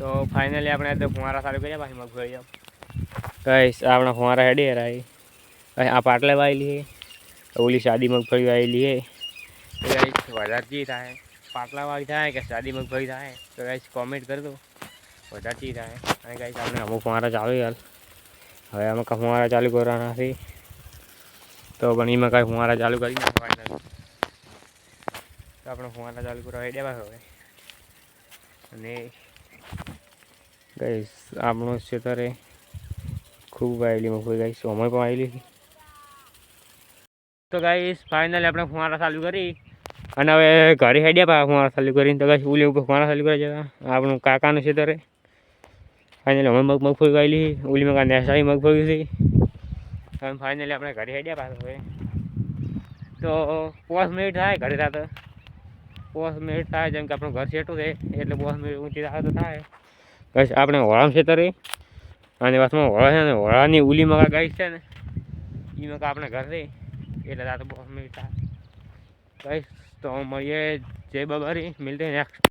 તો ફાઇનલી આપણે તો ફુવારા ચાલુ કર્યા પાછી મગફળી કઈશ આપણા ફુવારા હેડી હેરાઈ આ પાટલે વાયેલી છે ઓલી સાદી મગફળી વાયેલી છે વધારે ચી થાય પાટલા વાળી થાય કે સાદી મગફળી થાય તો કઈશ કોમેન્ટ કરી દો વધારે ચી થાય અને કઈશ આપણે અમુક ફુવારા ચાલુ યાર હવે અમે ફુવારા ચાલુ કરવાના નથી તો પણ એમાં કાંઈ ફુવારા ચાલુ કરી નાખો ફાઇનલ તો આપણે ફુવારા ચાલુ કરવા હેડ્યા હવે અને ગઈશ આપણું ખેતરે ખૂબ વાયેલી મગફળી ગઈ સમય પણ આવેલી તો ગઈશ ફાઇનલી આપણે ફુવારા ચાલુ કરી અને હવે ઘરે હેડ્યા પા ફુવારા ચાલુ કરીને તો ગઈશ ઉલી ઉપર ફુવારા ચાલુ કરી જતા આપણું કાકાનું ખેતરે ફાઇનલી અમે મગફળી વાયેલી ઉલીમાં કાંઈ નેસાળી મગફળી હતી હવે ફાઇનલી આપણે ઘરે હેડ્યા પાછું હવે તો 5 મિનિટ થાય ઘરે રાત 5 મિનિટ થાય જેમ કે આપણું ઘર છેટું છે એટલે 5 મિનિટ ઊંચી થાય તો થાય બસ આપણે હોળામાં ખેતરે અને બસમાં હોળા છે ને હોળાની ઉલીમાં ગાઈશ છે ને એમાં આપણે ઘર રહી એટલે રાત 5 મિનિટ થાય ગાઈશ તો મળીએ જય બાબારી મિલતે નેક્સ્ટ